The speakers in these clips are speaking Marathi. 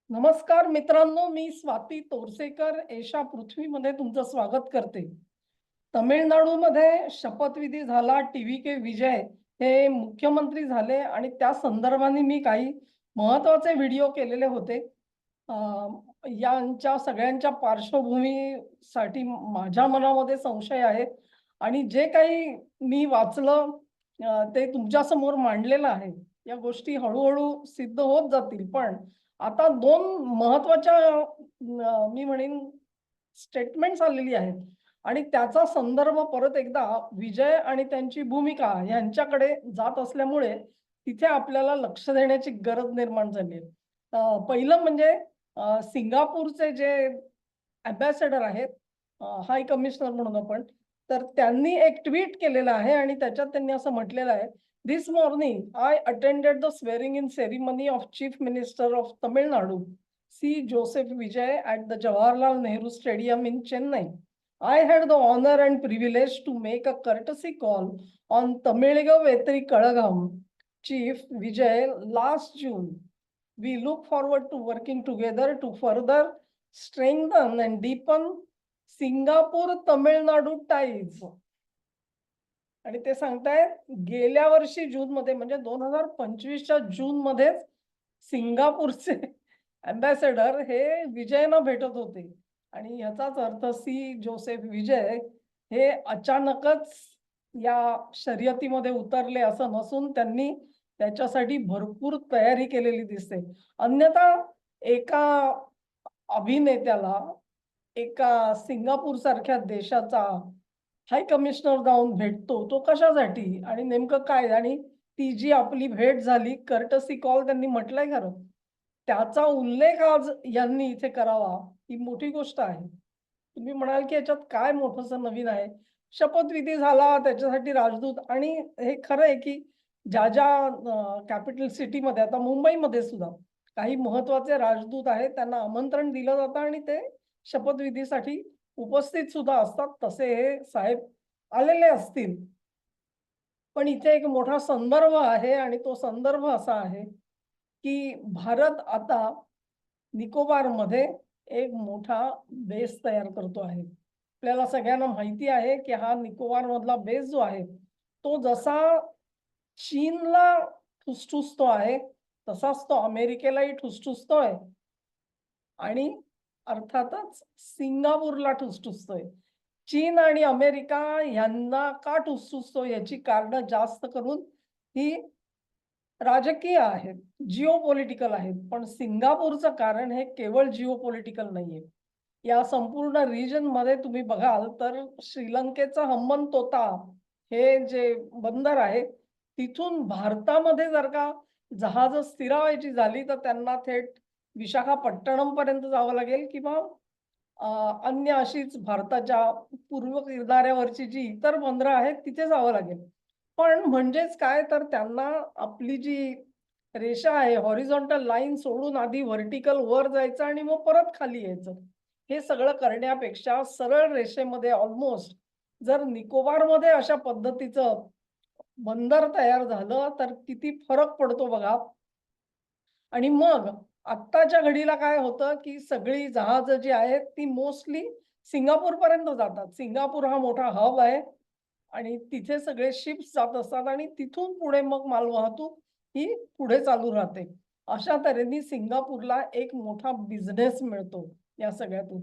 नमस्कार मित्रांनो, मी स्वाती तोरसेकर एशा पृथ्वीमध्ये तुमचं स्वागत करते. तमिळनाडूमध्ये शपथविधी झाला. टी.व्ही.के. विजय हे मुख्यमंत्री झाले आणि त्या संदर्भाने मी काही महत्त्वाचे व्हिडिओ केलेले होते. अ, यांच्या सगळ्यांच्या पार्श्वभूमीसाठी माझ्या मनामध्ये संशय आहे आणि जे काही मी वाचलं ते तुमच्यासमोर मांडलेलं आहे. या गोष्टी हळू सिद्ध होत जातील. पण आता 2 महत्त्वाच्या मी म्हणेन स्टेटमेंट्स आलेली आहेत आणि त्याचा संदर्भ परत एकदा विजय आणि त्यांची भूमिका यांच्याकडे जात असल्यामुळे तिथे आपल्याला लक्ष देण्याची गरज निर्माण झाली आहे. पहिलं म्हणजे सिंगापूरचे जे अँबॅसेडर आहेत, हाय कमिशनर म्हणून आपण, तर त्यांनी एक ट्वीट केलेलं आहे आणि त्याच्यात त्यांनी असं म्हटलेलं आहे, "this morning I attended the swearing in ceremony of chief minister of Tamil Nadu, C. Joseph Vijay at the Jawaharlal Nehru stadium in Chennai. I had the honor and privilege to make a courtesy call on Tamilgavetri Kalagam Chief Vijay last June. We look forward to working together to further strengthen and deepen Singapore-Tamil Nadu ties." आणि ते सांगतायत गेल्या वर्षी जूनमध्ये म्हणजे 2025च्या जूनमध्येच सिंगापूरचे अँबॅसेडर हे विजयनं भेटत होते आणि याचाच अर्थ जोसेफ विजय हे अचानकच या शर्यतीमध्ये उतरले असं नसून त्यांनी त्याच्यासाठी भरपूर तयारी केलेली दिसते. अन्यथा एका अभिनेत्याला एका सिंगापूरसारख्या देशाचा हाय कमिशनर जाऊन भेटतो, तो कशासाठी आणि नेमकं काय? आणि ती जी आपली भेट झाली, कर्टसी कॉल त्यांनी म्हटलंय खरं. त्याचा उल्लेख आज यांनी इथे करावा, ही मोठी गोष्ट आहे. तुम्ही म्हणाल, की याच्यात काय मोठंसं नवीन आहे? शपथविधी झाला, त्याच्यासाठी राजदूत आणि हे खरं आहे, की ज्या कॅपिटल सिटीमध्ये आता मुंबईमध्ये सुद्धा काही महत्त्वाचे राजदूत आहेत, त्यांना आमंत्रण दिलं जातं आणि ते शपथविधीसाठी उपस्थित सुद्धा असतात. तसे हे साहेब आलेले असतील. पण इथे एक मोठा संदर्भ आहे आणि तो संदर्भ असा आहे, की भारत आता निकोबारमध्ये एक मोठा बेस तयार करतो आहे. आपल्याला सगळ्यांना माहिती आहे, की हा निकोबारमधला बेस जो आहे, तो जसा चीनला ठुसठुसतो आहे, तसाच तो अमेरिकेलाही ठुसठुसतोय आणि अर्थातच सिंगापूरला ठुसठुसतोय. चीन आणि अमेरिका यांना का ठुसठुसतो याची कारणं जास्त करून ही राजकीय आहेत, जिओपॉलिटिकल आहेत. पण सिंगापूरचं कारण हे केवळ जिओपॉलिटिकल नाहीये. या संपूर्ण रिजनमध्ये तुम्ही बघाल तर श्रीलंकेचं हंबनतोता हे जे बंदर आहे, तिथून भारतामध्ये जर का जहाजं स्थिरावायची झाली, तर त्यांना थेट विशाखापट्टणमपर्यंत जावं लागेल किंवा अन्य अशीच भारताच्या पूर्व किनाऱ्यावरची जी इतर बंदरं आहेत, तिथे जावं लागेल. पण म्हणजेच काय तर त्यांना आपली जी रेषा आहे, हॉरिझॉन्टल लाईन सोडून आधी व्हर्टिकल वर जायचं आणि मग परत खाली यायचं. हे सगळं करण्यापेक्षा सरळ रेषेमध्ये ऑलमोस्ट जर निकोबारमध्ये अशा पद्धतीचं बंदर तयार झालं, तर किती फरक पडतो बघा. आणि मग आत्ताच्या घडीला काय होतं, की सगळी जहाजं जी आहेत, ती मोस्टली सिंगापूरपर्यंत जातात. सिंगापूर हा मोठा हब आहे आणि तिथे सगळे शिप्स जात असतात आणि तिथून पुढे मग मालवाहतूक ही पुढे चालू राहते. अशा तऱ्हेने सिंगापूरला एक मोठा बिझनेस मिळतो या सगळ्यातून.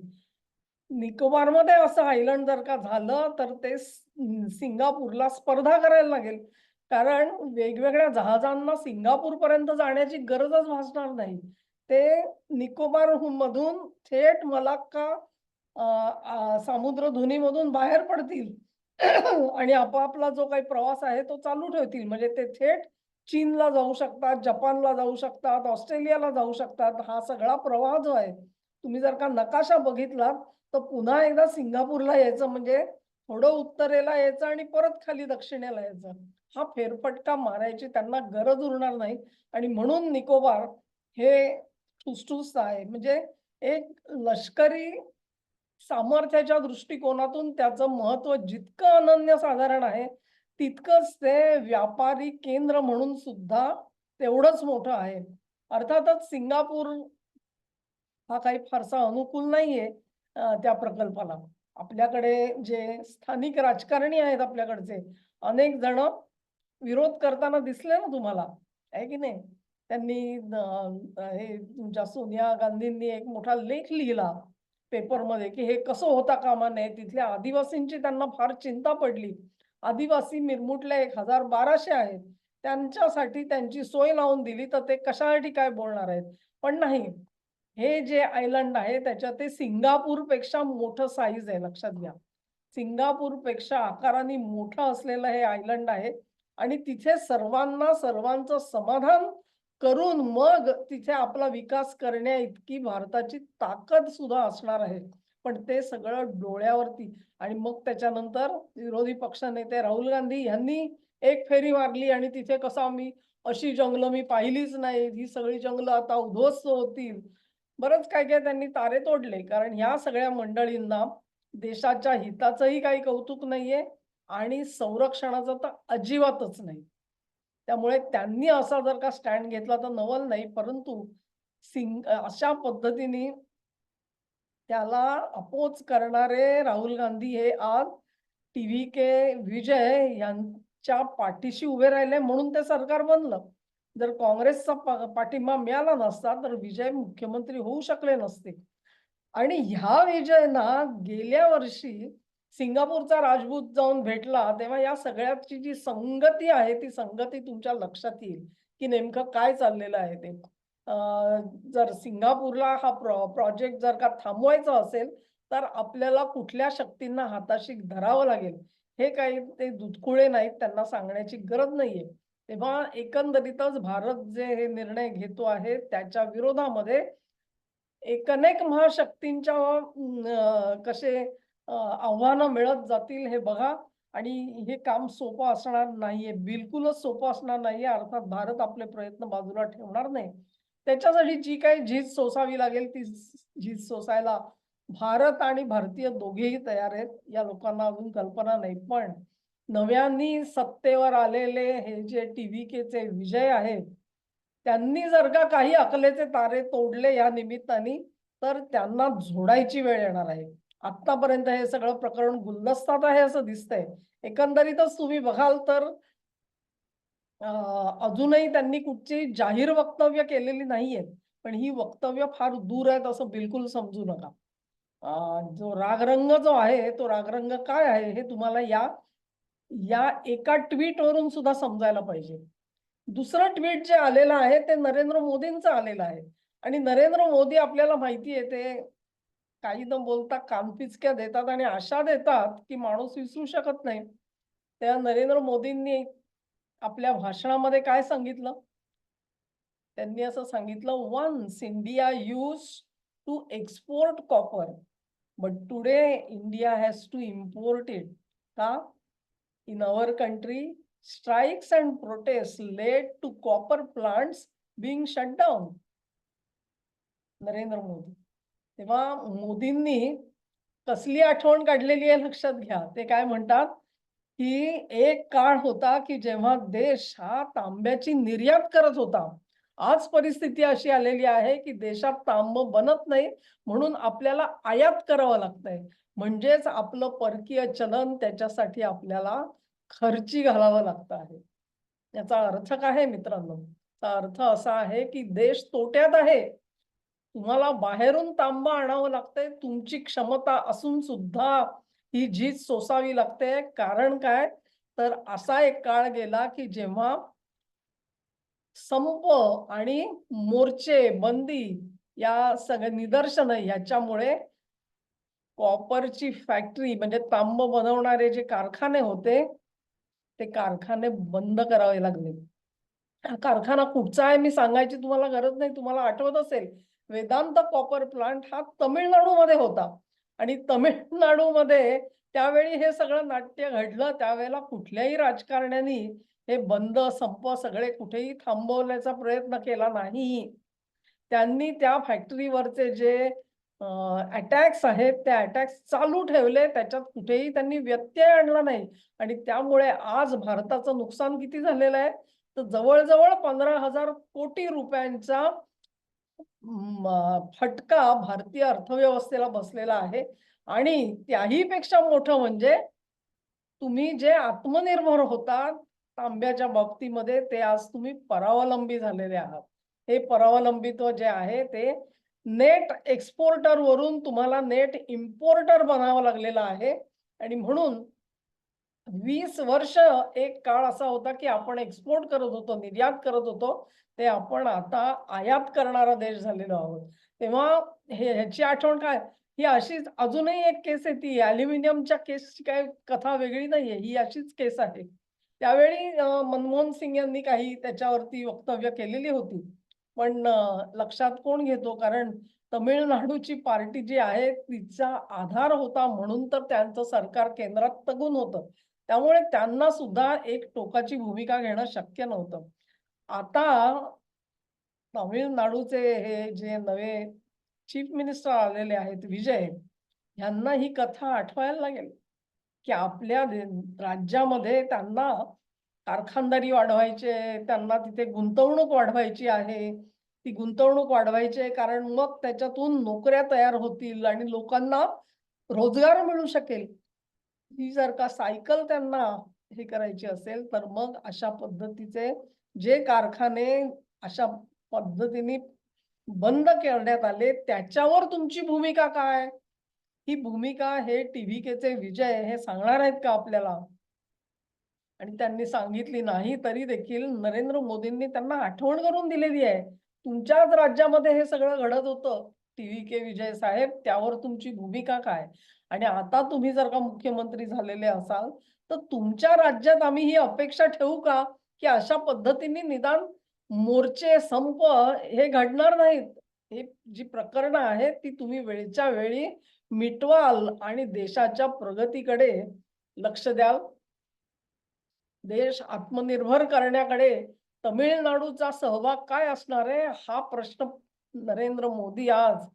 निकोबारमध्ये असं आयलंड जर का झालं, तर ते सिंगापूरला स्पर्धा करायला लागेल. कारण वेगवेगळ्या जहाजांना सिंगापूरपर्यंत जाण्याची गरजच भासणार नाही. ते निकोबारमधून थेट मलाक्का सामुद्रधुनीमधून बाहेर पडतील आणि आपापला जो काही प्रवास आहे तो चालू ठेवतील. म्हणजे ते थेट चीनला जाऊ शकतात, जपानला जाऊ शकतात, ऑस्ट्रेलियाला जाऊ शकतात. हा सगळा प्रवाह जो आहे, तुम्ही जर का नकाशा बघितलात, तर पुन्हा एकदा सिंगापूरला यायचं म्हणजे थोडं उत्तरेला यायचं आणि परत खाली दक्षिणेला यायचं. हा फेरफटका मारायची त्यांना गरज उरणार नाही आणि म्हणून निकोबार हे ठुसठुस आहे. म्हणजे एक लष्करी सामर्थ्याच्या दृष्टिकोनातून त्याचं महत्त्व जितकं अनन्यसाधारण आहे, तितकंच ते व्यापारी केंद्र म्हणून सुद्धा तेवढंच मोठं आहे. अर्थातच सिंगापूर हा काही फारसा अनुकूल नाहीये त्या प्रकल्पाला. आपल्याकडे जे स्थानिक राजकारणी आहेत आपल्याकडचे, अनेक जण विरोध करताना दिसले ना तुम्हाला, आहे की नाही? त्यांनी हे तुमच्या सोनिया गांधींनी एक मोठा लेख लिहिला पेपरमध्ये, की हे कसं होता कामा नये. तिथल्या आदिवासींची त्यांना फार चिंता पडली. आदिवासी मिरमुटले 1000-1200 आहेत. त्यांच्यासाठी त्यांची सोय लावून दिली, तर ते कशासाठी काय बोलणार आहेत? पण नाही. हे जे आयलंड आहे त्याच्यात ते सिंगापूरपेक्षा मोठं साईज आहे, लक्षात घ्या. सिंगापूरपेक्षा आकाराने मोठं असलेलं हे आयलंड आहे आणि तिथे सर्वांना सर्वांचं समाधान करून मग तिथे आपला विकास करण्या इतकी भारताची ताकद सुद्धा असणार आहे. पण ते सगळं डोळ्यावरती आणि मग त्याच्यानंतर विरोधी पक्षनेते राहुल गांधी यांनी एक फेरी मारली आणि तिथे कसं आम्ही अशी जंगलं मी पाहिलीच नाही, ही सगळी जंगलं आता उद्ध्वस्त होतील. बरंच काय-काय त्यांनी तारे तोडले. कारण ह्या सगळ्या मंडळींना देशाच्या हिताचंही काही कौतुक नाहीये आणि संरक्षणाचं तर अजिबातच नाही. त्यामुळे त्यांनी असा जर का स्टँड घेतला तर नवल नाही. परंतु अशा पद्धतीने त्याला अपोज करणारे राहुल गांधी हे आज टी-व्ही-के विजय यांच्या पाठीशी उभे राहिले म्हणून ते सरकार बनलं. जर काँग्रेसचा पाठिंबा मिळाला नसता तर विजय मुख्यमंत्री होऊ शकले नसते. आणि ह्या विजयना गेल्या वर्षी सिंगापूरचा राजदूत जाऊन भेटला, तेव्हा या सगळ्याची जी संगती आहे, ती संगती तुमच्या लक्षात येईल, की नेमकं काय चाललेलं आहे ते. अ, जर सिंगापूरला हा प्रोजेक्ट जर का थांबवायचा असेल, तर आपल्याला कुठल्या शक्तींना हाताशी धरावं लागेल. हे काही ते दुधकुळे नाहीत, त्यांना सांगण्याची गरज नाहीये. तेव्हा एकंदरीतच भारत जे हे निर्णय घेतो आहे, त्याच्या विरोधामध्ये अनेक महाशक्तींच्या कसे आव्हानं मिळत जातील हे बघा आणि हे काम सोपं असणार नाहीये. बिलकुलच सोपं असणार नाहीये. अर्थात भारत आपले प्रयत्न बाजूला ठेवणार नाही. त्याच्यासाठी जी काही झीज सोसावी लागेल ती झीज सोसायला भारत आणि भारतीय दोघेही तयार आहेत. या लोकांना अजून कल्पना नाही. पण नव्याने सत्तेवर आलेले हे जे टी-व्ही-केचे विजय आहेत, त्यांनी जर का काही अकलेचे तारे तोडले या निमित्ताने, तर त्यांना झोडायची वेळ येणार आहे. आत्तापर्यंत हे सगळं प्रकरण गुलदस्त्यात आहे असं दिसतंय. एकंदरीतच तुम्ही बघाल तर अ, अजूनही त्यांनी कुठची जाहीर वक्तव्य केलेली नाहीयेत. पण ही वक्तव्य फार दूर आहेत असं बिलकुल समजू नका. जो रागरंग जो आहे, तो रागरंग काय आहे हे तुम्हाला या या एका ट्वीटवरून सुद्धा समजायला पाहिजे. दुसरं ट्वीट जे आलेलं आहे ते नरेंद्र मोदींचं आलेलं आहे आणि नरेंद्र मोदी आपल्याला माहिती आहे ते काही न बोलता कानपिचक्या देतात आणि अशा देतात, की माणूस विसरू शकत नाही. त्या नरेंद्र मोदींनी आपल्या भाषणामध्ये काय सांगितलं? त्यांनी असं सांगितलं, "once India used to export copper, but today India has to import it." का? In our country, strikes and protests led to copper plants being shut down. Narendra Modi. तेव्हा मोदींनी कसली आठवण काढलेली आहे लक्षात घ्या. ते काय म्हणतात, की एक काळ होता, की जेव्हा देश हा तांब्याची निर्यात करत होता. आज परिस्थिती अशी आलेली आहे, की देशात तांब बनत नाही म्हणून आपल्याला आयात करावं लागतंय. म्हणजेच आपलं परकीय चलन त्याच्यासाठी आपल्याला खर्ची घालावं लागतं आहे. याचा अर्थ काय आहे मित्रांनो? याचा अर्थ असा आहे, की देश तोट्यात आहे. तुम्हाला बाहेरून तांबा आणावं लागतंय. तुमची क्षमता असून सुद्धा ही झीज सोसावी लागते. कारण काय? तर असा एक काळ गेला, की जेव्हा संप आणि मोर्चे, बंदी या सगळ्या निदर्शनं ह्याच्यामुळे कॉपरची फॅक्टरी म्हणजे तांब बनवणारे जे कारखाने होते, ते कारखाने बंद करावे लागले. हा कारखाना कुठचा आहे मी सांगायची तुम्हाला गरज नाही. तुम्हाला आठवत असेल, वेदांत कॉपर प्लांट हा तमिळनाडूमध्ये होता आणि तमिळनाडूमध्ये त्यावेळी हे सगळं नाट्य घडलं. त्यावेळेला कुठल्याही राजकारण्यानी हे बंद, संप सगळे कुठेही थांबवण्याचा प्रयत्न केला नाही. त्यांनी त्या फॅक्टरीवरचे जे अटॅक्स आहेत, ते अटॅक्स चालू ठेवले. त्याच्यात कुठेही त्यांनी व्यत्यय आणला नाही आणि त्यामुळे आज भारताचं नुकसान किती झालेलं आहे? तर जवळ-जवळ 15,000 कोटी रुपयांचा फटका भारतीय अर्थव्यवस्थेला बसलेला आहे आणि त्याही पेक्षा मोठं म्हणजे तुम्ही जे आत्मनिर्भर होतात तांब्याच्या बाबतीमध्ये ते आज तुम्ही परावलंबी झालेले आहात. हे परावलंबित्व जे आहे ते नेट एक्सपोर्टर वरून तुम्हाला नेट इम्पोर्टर बनावं लागलेलं आहे आणि म्हणून 20 वर्ष एक काळ असा होता, की आपण एक्सपोर्ट करत होतो, निर्यात करत होतो. ते आपण आता आयात करणारा देश झालेलो आहोत. तेव्हा ह्याची आठवण काय? ही अशीच अजूनही एक केस आहे ती ॲल्युमिनियमच्या केसची काही कथा वेगळी नाहीये. ही अशीच केस आहे. त्यावेळी मनमोहन सिंग यांनी काही त्याच्यावरती वक्तव्य केलेली होती. पण लक्षात कोण घेतो? कारण तमिळनाडूची पार्टी जी आहे तिचा आधार होता म्हणून तर त्यांचं सरकार केंद्रात तगून होतं. त्यामुळे त्यांना सुद्धा एक टोकाची भूमिका घेणं शक्य नव्हतं. आता तामिळनाडूचे हे जे नवे चीफ मिनिस्टर आलेले आहेत विजय, यांना ही कथा आठवायला लागेल, की आपल्या राज्यामध्ये त्यांना कारखानदारी वाढवायची आहे, त्यांना तिथे गुंतवणूक वाढवायची आहे. ती गुंतवणूक वाढवायची आहे कारण मग त्याच्यातून नोकऱ्या तयार होतील आणि लोकांना रोजगार मिळू शकेल. ही जर का सायकल त्यांना हे करायची असेल, तर मग अशा पद्धतीचे जे कारखाने अशा पद्धतीने बंद करण्यात आले, त्याच्यावर तुमची भूमिका काय? ही भूमिका हे टीव्हीकेचे विजय हे सांगणार आहेत का आपल्याला? आणि त्यांनी सांगितली नाही तरी देखील नरेंद्र मोदींनी त्यांना आठवण करून दिलेली आहे. तुमच्याच राज्यामध्ये हे सगळं घडत होतं. टीव्ही विजय साहेब त्यावर तुमची भूमिका काय? आणि आता तुम्ही जर का मुख्यमंत्री झालेले असाल, तर तुमच्या राज्यात आम्ही ही अपेक्षा ठेवू का, की अशा पद्धतीने निदान मोर्चे, संप हे घडणार नाहीत. ही जी प्रकरणं आहेत ती तुम्ही वेळच्या वेळी मिटवाल आणि देशाच्या प्रगतीकडे लक्ष द्याल. देश आत्मनिर्भर करण्याकडे तमिळनाडूचा सहभाग काय असणार आहे? हा प्रश्न नरेंद्र मोदी आज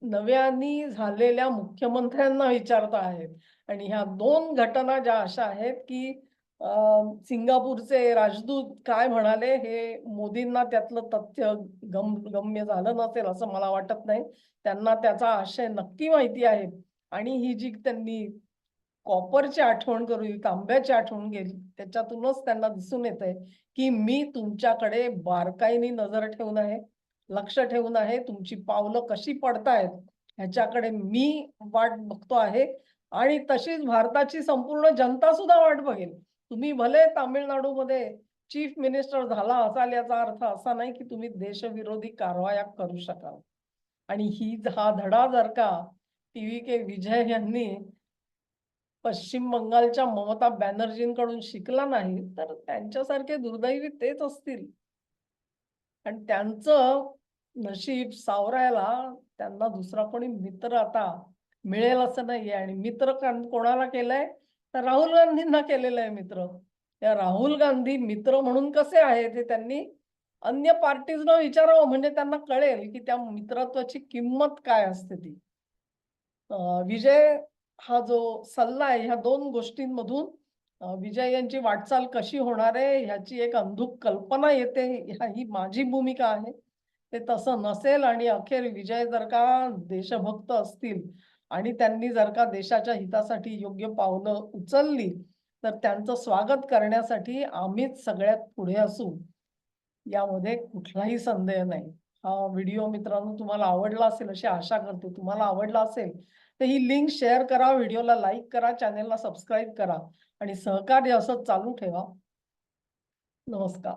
नव्याने झालेल्या मुख्यमंत्र्यांना विचारत आहेत. आणि ह्या 2 घटना ज्या अशा आहेत, की अ, सिंगापूरचे राजदूत काय म्हणाले हे मोदींना त्यातलं तथ्य गम्य झालं नसेल असं मला वाटत नाही. त्यांना त्याचा आशय नक्की माहिती आहे आणि ही जी त्यांनी कॉपरची आठवण करून तांब्याची आठवण गेली. त्याच्यातूनच त्यांना दिसून येतंय, की मी तुमच्याकडे बारकाईने नजर ठेवून आहे, लक्ष ठेवून आहे. तुमची पावलं कशी पडतायत ह्याच्याकडे मी वाट बघतो आहे आणि तशीच भारताची संपूर्ण जनता सुद्धा वाट बघेल. तुम्ही भले तामिळनाडूमध्ये चीफ मिनिस्टर झाला असाल याचा अर्थ असा नाही, की तुम्ही देशविरोधी कारवाया करू शकाल. आणि हा धडा जर का टी.व्ही.के. विजय यांनी पश्चिम बंगालच्या ममता बॅनर्जींकडून शिकला नाही, तर त्यांच्यासारखे दुर्दैवी तेच असतील. आणि त्यांचं नशीब सावरायला त्यांना दुसरा कोणी मित्र आता मिळेल असं नाहीये आणि मित्र कोणाला केलंय? तर राहुल गांधींना केलेलं आहे मित्र. त्या राहुल गांधी मित्र म्हणून कसे आहेत हे त्यांनी अन्य पार्टीजना विचारावं म्हणजे त्यांना कळेल, की त्या मित्रत्वाची किंमत काय असते ती. विजय हा जो सल्ला आहे ह्या 2 गोष्टींमधून विजय यांची वाटचाल कशी होणार आहे ह्याची एक अंधुक कल्पना येते. ही माझी भूमिका आहे. ते तसं नसेल आणि अखेर विजय जर का देशभक्त असतील आणि त्यांनी जर का देशाच्या हितासाठी योग्य पावलं उचलली, तर त्यांचं स्वागत करण्यासाठी आम्हीच सगळ्यात पुढे असू. यामध्ये कुठलाही संदेह नाही. हा व्हिडिओ मित्रांनो तुम्हाला आवडला असेल अशी आशा करते. तुम्हाला आवडला असेल तर ही लिंक शेअर करा, व्हिडिओला लाईक करा, चॅनेलला सबस्क्राईब करा आणि सहकार्य असंच चालू ठेवा. नमस्कार.